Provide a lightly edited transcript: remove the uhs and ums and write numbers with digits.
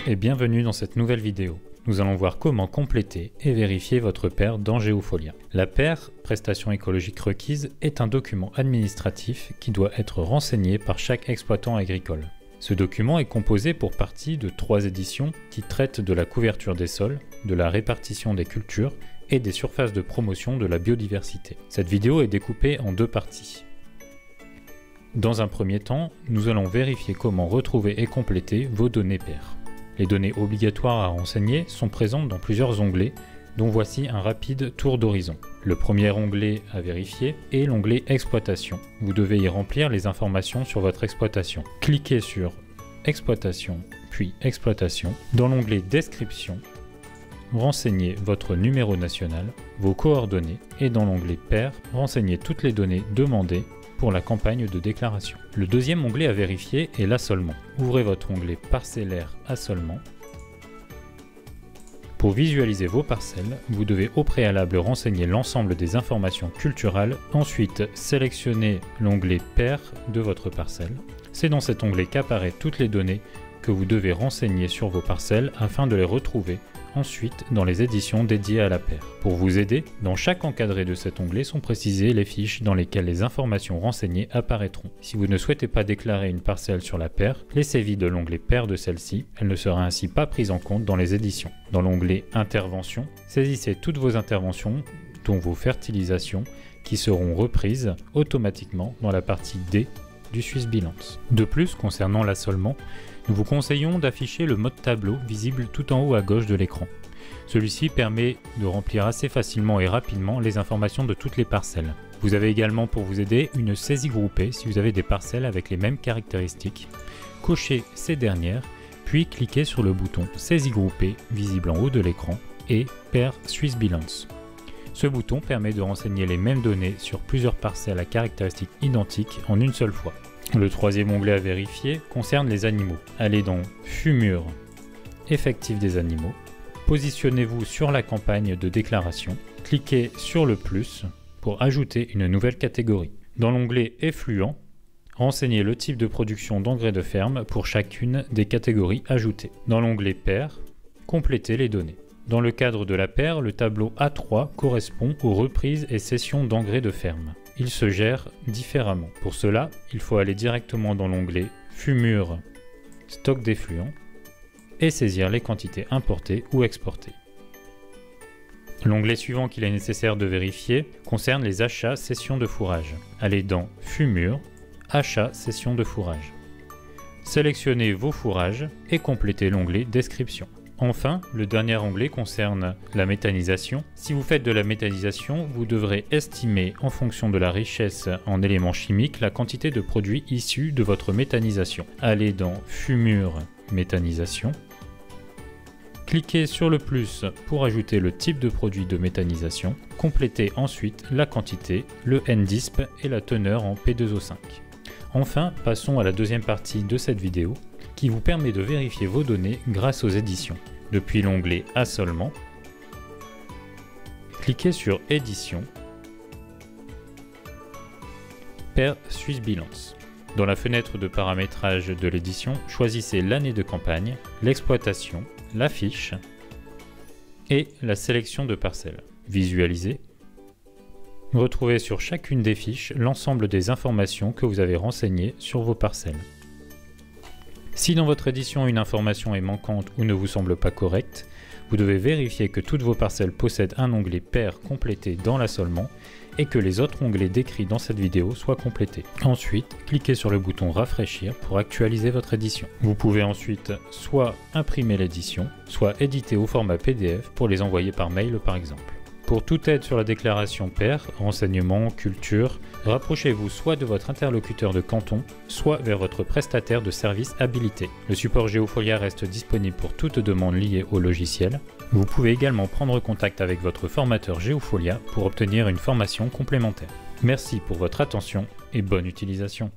et bienvenue dans cette nouvelle vidéo. Nous allons voir comment compléter et vérifier votre PER dans Geofolia. La PER, prestation écologique requise, est un document administratif qui doit être renseigné par chaque exploitant agricole. Ce document est composé pour partie de 3 éditions qui traitent de la couverture des sols, de la répartition des cultures et des surfaces de promotion de la biodiversité. Cette vidéo est découpée en 2 parties. Dans un premier temps, nous allons vérifier comment retrouver et compléter vos données PER. Les données obligatoires à renseigner sont présentes dans plusieurs onglets, dont voici un rapide tour d'horizon. Le premier onglet à vérifier est l'onglet Exploitation. Vous devez y remplir les informations sur votre exploitation. Cliquez sur Exploitation, puis Exploitation. Dans l'onglet Description, renseignez votre numéro national, vos coordonnées et dans l'onglet PER, renseignez toutes les données demandées pour la campagne de déclaration. Le deuxième onglet à vérifier est l'assolement. Ouvrez votre onglet Parcellaire Assolement. Pour visualiser vos parcelles, vous devez au préalable renseigner l'ensemble des informations culturales, ensuite sélectionnez l'onglet PER de votre parcelle. C'est dans cet onglet qu'apparaissent toutes les données que vous devez renseigner sur vos parcelles afin de les retrouver ensuite dans les éditions dédiées à la PER. Pour vous aider, dans chaque encadré de cet onglet sont précisées les fiches dans lesquelles les informations renseignées apparaîtront. Si vous ne souhaitez pas déclarer une parcelle sur la PER, laissez vide l'onglet PER de celle-ci, elle ne sera ainsi pas prise en compte dans les éditions. Dans l'onglet Interventions, saisissez toutes vos interventions, dont vos fertilisations, qui seront reprises automatiquement dans la partie D du SwissBilance. De plus, concernant l'assolement, nous vous conseillons d'afficher le mode tableau visible tout en haut à gauche de l'écran. Celui-ci permet de remplir assez facilement et rapidement les informations de toutes les parcelles. Vous avez également pour vous aider une saisie groupée si vous avez des parcelles avec les mêmes caractéristiques. Cochez ces dernières, puis cliquez sur le bouton Saisie groupée visible en haut de l'écran et PER SwissBilance. Ce bouton permet de renseigner les mêmes données sur plusieurs parcelles à caractéristiques identiques en une seule fois. Le troisième onglet à vérifier concerne les animaux. Allez dans Fumure, Effectif des animaux. Positionnez-vous sur la campagne de déclaration. Cliquez sur le plus pour ajouter une nouvelle catégorie. Dans l'onglet Effluent, renseignez le type de production d'engrais de ferme pour chacune des catégories ajoutées. Dans l'onglet PER, complétez les données. Dans le cadre de la PER, le tableau A3 correspond aux reprises et cessions d'engrais de ferme. Il se gère différemment. Pour cela, il faut aller directement dans l'onglet Fumure, Stock d'effluents et saisir les quantités importées ou exportées. L'onglet suivant qu'il est nécessaire de vérifier concerne les achats cessions de fourrage. Allez dans Fumure, Achats cessions de fourrage. Sélectionnez vos fourrages et complétez l'onglet Description. Enfin, le dernier onglet concerne la méthanisation. Si vous faites de la méthanisation, vous devrez estimer en fonction de la richesse en éléments chimiques la quantité de produits issus de votre méthanisation. Allez dans Fumure, Méthanisation. Cliquez sur le plus pour ajouter le type de produit de méthanisation. Complétez ensuite la quantité, le NDISP et la teneur en P2O5. Enfin, passons à la deuxième partie de cette vidéo qui vous permet de vérifier vos données grâce aux éditions. Depuis l'onglet Assolement, cliquez sur Édition, PER SwissBilance. Dans la fenêtre de paramétrage de l'édition, choisissez l'année de campagne, l'exploitation, la fiche et la sélection de parcelles. Visualisez. Retrouvez sur chacune des fiches l'ensemble des informations que vous avez renseignées sur vos parcelles. Si dans votre édition une information est manquante ou ne vous semble pas correcte, vous devez vérifier que toutes vos parcelles possèdent un onglet PER complété dans l'assolement et que les autres onglets décrits dans cette vidéo soient complétés. Ensuite, cliquez sur le bouton Rafraîchir pour actualiser votre édition. Vous pouvez ensuite soit imprimer l'édition, soit éditer au format PDF pour les envoyer par mail par exemple. Pour toute aide sur la déclaration PER, renseignements, culture, rapprochez-vous soit de votre interlocuteur de canton, soit vers votre prestataire de service habilité. Le support Geofolia reste disponible pour toute demande liée au logiciel. Vous pouvez également prendre contact avec votre formateur Geofolia pour obtenir une formation complémentaire. Merci pour votre attention et bonne utilisation.